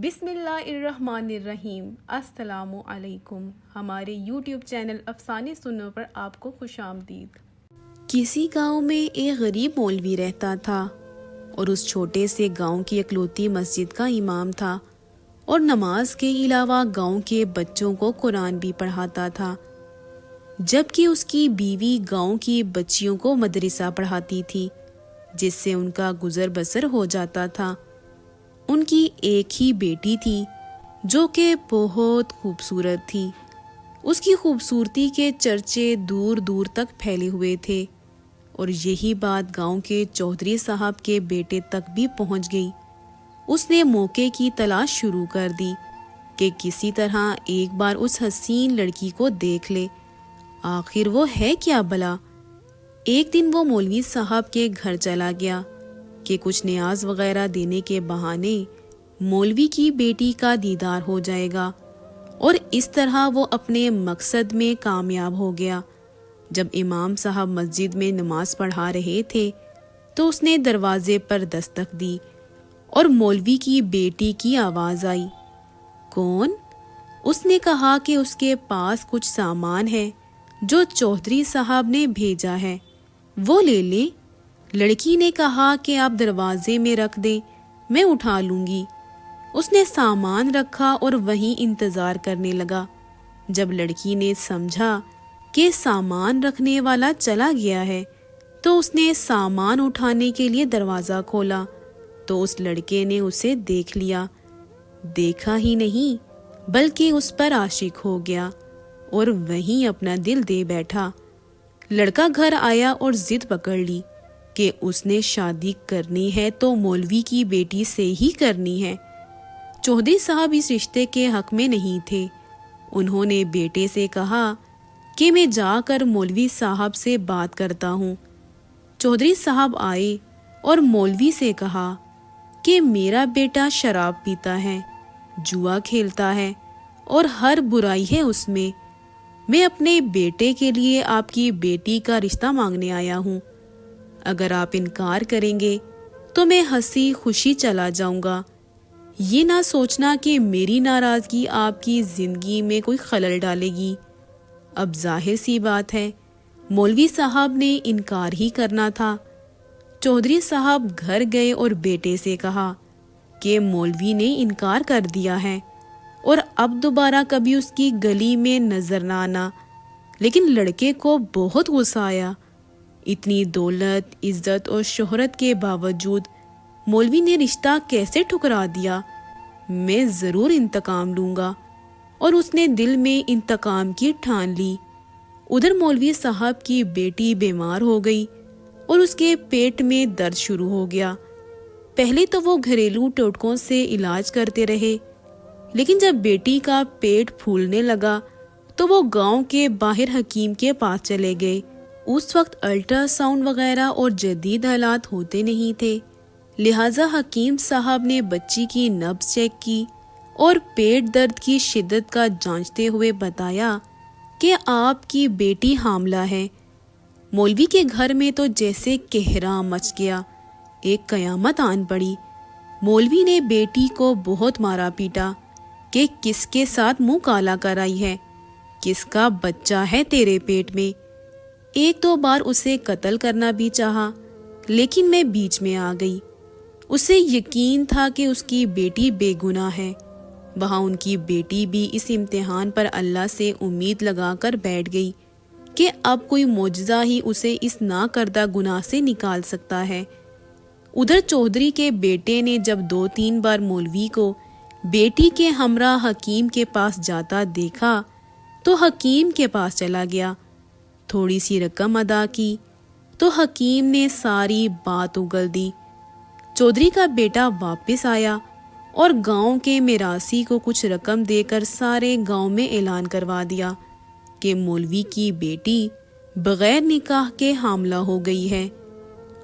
بسم اللہ الرحمن الرحیم۔ السلام علیکم۔ ہمارے یوٹیوب چینل افسانے سنو پر آپ کو خوش آمدید۔ کسی گاؤں میں ایک غریب مولوی رہتا تھا اور اس چھوٹے سے گاؤں کی اکلوتی مسجد کا امام تھا اور نماز کے علاوہ گاؤں کے بچوں کو قرآن بھی پڑھاتا تھا، جبکہ اس کی بیوی گاؤں کی بچیوں کو مدرسہ پڑھاتی تھی جس سے ان کا گزر بسر ہو جاتا تھا۔ ان کی ایک ہی بیٹی تھی جو کہ بہت خوبصورت تھی۔ اس کی خوبصورتی کے چرچے دور دور تک پھیلے ہوئے تھے اور یہی بات گاؤں کے چودھری صاحب کے بیٹے تک بھی پہنچ گئی۔ اس نے موقع کی تلاش شروع کر دی کہ کسی طرح ایک بار اس حسین لڑکی کو دیکھ لے، آخر وہ ہے کیا بلا۔ ایک دن وہ مولوی صاحب کے گھر چلا گیا کہ کچھ نیاز وغیرہ دینے کے بہانے مولوی کی بیٹی کا دیدار ہو جائے گا، اور اس طرح وہ اپنے مقصد میں کامیاب ہو گیا۔ جب امام صاحب مسجد میں نماز پڑھا رہے تھے تو اس نے دروازے پر دستک دی اور مولوی کی بیٹی کی آواز آئی۔ کون؟ اس نے کہا کہ اس کے پاس کچھ سامان ہے جو چودھری صاحب نے بھیجا ہے، وہ لے لیں۔ لڑکی نے کہا کہ آپ دروازے میں رکھ دیں، میں اٹھا لوں گی۔ اس نے سامان رکھا اور وہیں انتظار کرنے لگا۔ جب لڑکی نے سمجھا کہ سامان رکھنے والا چلا گیا ہے تو اس نے سامان اٹھانے کے لیے دروازہ کھولا تو اس لڑکے نے اسے دیکھ لیا۔ دیکھا ہی نہیں بلکہ اس پر عاشق ہو گیا اور وہیں اپنا دل دے بیٹھا۔ لڑکا گھر آیا اور ضد پکڑ لی کہ اس نے شادی کرنی ہے تو مولوی کی بیٹی سے ہی کرنی ہے۔ چودھری صاحب اس رشتے کے حق میں نہیں تھے۔ انہوں نے بیٹے سے کہا کہ میں جا کر مولوی صاحب سے بات کرتا ہوں۔ چودھری صاحب آئے اور مولوی سے کہا کہ میرا بیٹا شراب پیتا ہے، جوا کھیلتا ہے اور ہر برائی ہے اس میں۔ میں اپنے بیٹے کے لیے آپ کی بیٹی کا رشتہ مانگنے آیا ہوں۔ اگر آپ انکار کریں گے تو میں ہنسی خوشی چلا جاؤں گا۔ یہ نہ سوچنا کہ میری ناراضگی آپ کی زندگی میں کوئی خلل ڈالے گی۔ اب ظاہر سی بات ہے مولوی صاحب نے انکار ہی کرنا تھا۔ چودھری صاحب گھر گئے اور بیٹے سے کہا کہ مولوی نے انکار کر دیا ہے اور اب دوبارہ کبھی اس کی گلی میں نظر نہ آنا۔ لیکن لڑکے کو بہت غصہ آیا۔ اتنی دولت، عزت اور شہرت کے باوجود مولوی نے رشتہ کیسے ٹھکرا دیا؟ میں ضرور انتقام لوں گا، اور اس نے دل میں انتقام کی ٹھان لی۔ ادھر مولوی صاحب کی بیٹی بیمار ہو گئی اور اس کے پیٹ میں درد شروع ہو گیا۔ پہلے تو وہ گھریلو ٹوٹکوں سے علاج کرتے رہے، لیکن جب بیٹی کا پیٹ پھولنے لگا تو وہ گاؤں کے باہر حکیم کے پاس چلے گئے۔ اس وقت الٹرا ساؤنڈ وغیرہ اور جدید آلات ہوتے نہیں تھے، لہٰذا حکیم صاحب نے بچی کی نبض چیک کی اور پیٹ درد کی شدت کا جانچتے ہوئے بتایا کہ آپ کی بیٹی حاملہ ہے۔ مولوی کے گھر میں تو جیسے کہرا مچ گیا، ایک قیامت آن پڑی۔ مولوی نے بیٹی کو بہت مارا پیٹا کہ کس کے ساتھ منہ کالا کرائی ہے، کس کا بچہ ہے تیرے پیٹ میں۔ ایک دو بار اسے قتل کرنا بھی چاہا، لیکن میں بیچ میں آ گئی۔ اسے یقین تھا کہ اس کی بیٹی بے گناہ ہے۔ وہاں ان کی بیٹی بھی اس امتحان پر اللہ سے امید لگا کر بیٹھ گئی کہ اب کوئی معجزہ ہی اسے اس ناکردہ گناہ سے نکال سکتا ہے۔ ادھر چودھری کے بیٹے نے جب 2-3 بار مولوی کو بیٹی کے ہمراہ حکیم کے پاس جاتا دیکھا تو حکیم کے پاس چلا گیا، تھوڑی سی رقم ادا کی تو حکیم نے ساری بات اگل دی۔ چودھری کا بیٹا واپس آیا اور گاؤں کے میراثی کو کچھ رقم دے کر سارے گاؤں میں اعلان کروا دیا کہ مولوی کی بیٹی بغیر نکاح کے حاملہ ہو گئی ہے۔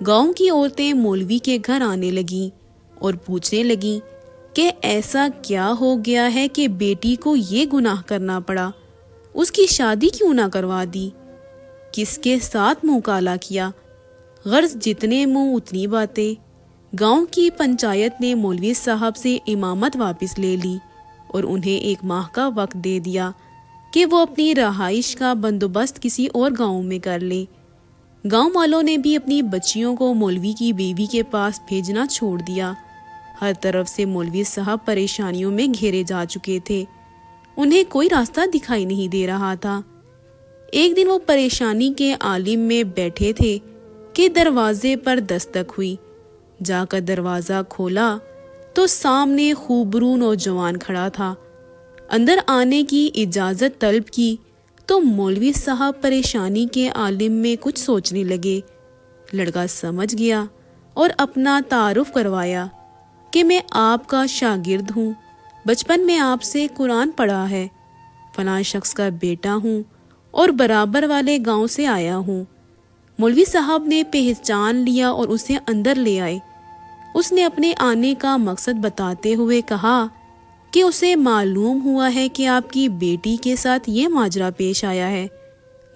گاؤں کی عورتیں مولوی کے گھر آنے لگیں اور پوچھنے لگیں کہ ایسا کیا ہو گیا ہے کہ بیٹی کو یہ گناہ کرنا پڑا، اس کی شادی کیوں نہ کروا دی، کس کے ساتھ منہ کالا کیا؟ غرض جتنے منہ اتنی باتیں۔ गांव की पंचायत ने मौलवी साहब से इमामत वापस ले ली और उन्हें 1 माह का वक्त दे दिया कि वो अपनी रहाइश का बंदोबस्त किसी और गांव में कर ले। गांव वालों ने भी अपनी बच्चियों को मौलवी की बीवी के पास भेजना छोड़ दिया। हर तरफ से मौलवी साहब परेशानियों में घेरे जा चुके थे। उन्हें कोई रास्ता दिखाई नहीं दे रहा था। एक दिन वो परेशानी के आलिम में बैठे थे कि दरवाजे पर दस्तक हुई। जाकर दरवाज़ा खोला तो सामने खूबरू नौजवान खड़ा था। अंदर आने की इजाज़त तलब की तो मौलवी साहब परेशानी के आलिम में कुछ सोचने लगे। लड़का समझ गया और अपना तारुफ करवाया कि मैं आपका शागिर्द हूँ, बचपन में आपसे कुरान पढ़ा है, फलां शख्स का बेटा हूँ और बराबर वाले गांव से आया हूँ। मौलवी साहब ने पहचान लिया और उसे अंदर ले आए। उसने अपने आने का मकसद बताते हुए कहा कि उसे मालूम हुआ है कि आपकी बेटी के साथ ये माजरा पेश आया है।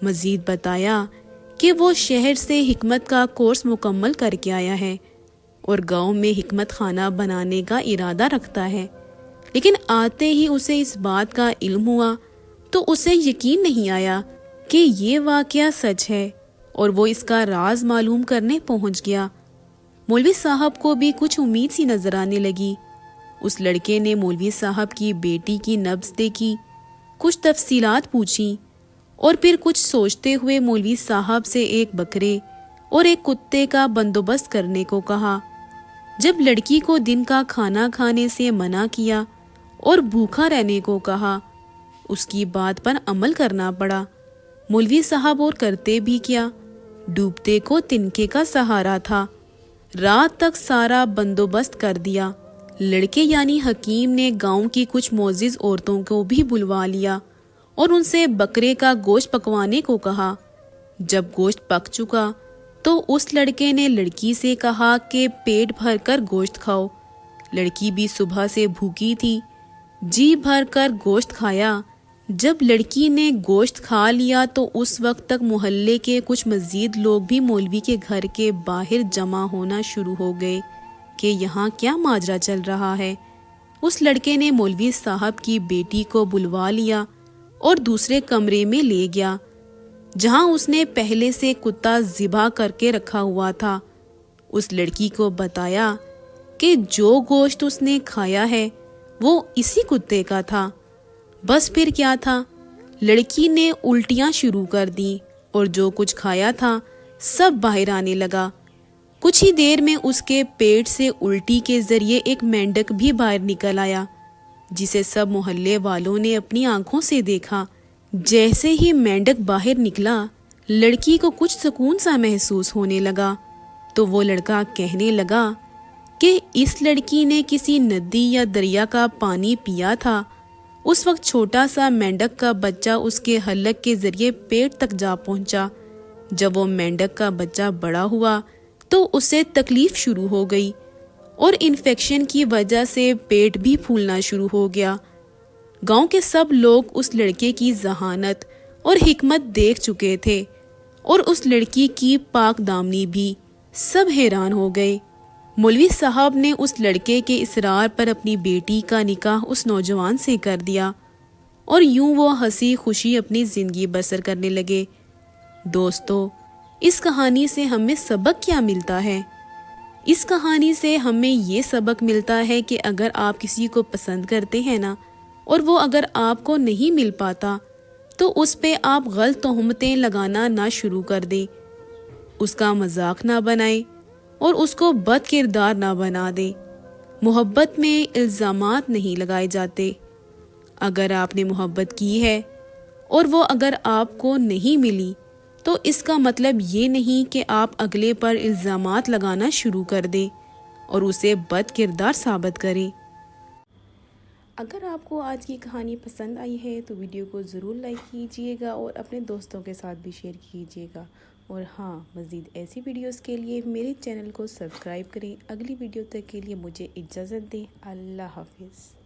मज़ीद बताया कि वो शहर से हिकमत का कोर्स मुकम्मल करके आया है और गांव में हिकमत खाना बनाने का इरादा रखता है, लेकिन आते ही उसे इस बात का इल्म हुआ तो उसे यकीन नहीं आया कि ये वाक़या सच है और वो इसका राज मालूम करने पहुंच गया। मौलवी साहब को भी कुछ उम्मीद सी नजर आने लगी। उस लड़के ने मौलवी साहब की बेटी की नब्ज़ देखी, कुछ तफसीलात पूछी और फिर कुछ सोचते हुए मौलवी साहब से 1 बकरे और 1 कुत्ते का बंदोबस्त करने को कहा। जब लड़की को दिन का खाना खाने से मना किया और भूखा रहने को कहा, उसकी बात पर अमल करना पड़ा। मौलवी साहब और करते भी क्या, डूबते को तिनके का सहारा था। रात तक सारा बंदोबस्त कर दिया। लड़के यानी हकीम ने गांव की कुछ मोअज़्ज़िज़ औरतों को भी बुलवा लिया और उनसे बकरे का गोश्त पकवाने को कहा। जब गोश्त पक चुका तो उस लड़के ने लड़की से कहा कि पेट भर कर गोश्त खाओ। लड़की भी सुबह से भूखी थी, जी भर कर गोश्त खाया। जब लड़की ने गोश्त खा लिया तो उस वक्त तक मोहल्ले के कुछ मज़ीद लोग भी मौलवी के घर के बाहर जमा होना शुरू हो गए कि यहाँ क्या माजरा चल रहा है। उस लड़के ने मौलवी साहब की बेटी को बुलवा लिया और दूसरे कमरे में ले गया, जहाँ उसने पहले से कुत्ता ज़िबा करके रखा हुआ था। उस लड़की को बताया कि जो गोश्त उसने खाया है वो इसी कुत्ते का था। बस फिर क्या था, लड़की ने उल्टियाँ शुरू कर दी और जो कुछ खाया था सब बाहर आने लगा। कुछ ही देर में उसके पेट से उल्टी के जरिए एक मेंढक भी बाहर निकल आया, जिसे सब मोहल्ले वालों ने अपनी आंखों से देखा। जैसे ही मेंढक बाहर निकला, लड़की को कुछ सुकून सा महसूस होने लगा तो वो लड़का कहने लगा कि इस लड़की ने किसी नदी या दरिया का पानी पिया था। उस वक्त छोटा सा मेंढक का बच्चा उसके हलक के जरिए पेट तक जा पहुंचा। जब वो मेंढक का बच्चा बड़ा हुआ तो उसे तकलीफ शुरू हो गई और इन्फेक्शन की वजह से पेट भी फूलना शुरू हो गया। गांव के सब लोग उस लड़के की जहानत और हिकमत देख चुके थे और उस लड़की की पाक दामनी भी। सब हैरान हो गए। मौलवी साहब ने उस लड़के के इसरार पर अपनी बेटी का निकाह उस नौजवान से कर दिया और यूं वो हंसी खुशी अपनी ज़िंदगी बसर करने लगे। दोस्तों, इस कहानी से हमें सबक क्या मिलता है? इस कहानी से हमें ये सबक मिलता है कि अगर आप किसी को पसंद करते हैं ना, और वो अगर आपको नहीं मिल पाता तो उस पे आप गलत तोहमतें लगाना ना शुरू कर दें, उसका मजाक ना बनाएं और उसको बद किरदार ना बना दें। मोहब्बत में इल्ज़ामात नहीं लगाए जाते। अगर आपने मोहब्बत की है और वो अगर आपको नहीं मिली तो इसका मतलब ये नहीं कि आप अगले पर इल्ज़ामात लगाना शुरू कर दें और उसे बद किरदार साबित करें। अगर आपको आज की कहानी पसंद आई है तो वीडियो को ज़रूर लाइक कीजिएगा और अपने दोस्तों के साथ भी शेयर कीजिएगा। और हाँ, मज़ीद ऐसी वीडियोस के लिए मेरे चैनल को सब्सक्राइब करें। अगली वीडियो तक के लिए मुझे इजाज़त दें। अल्लाह हाफिज़।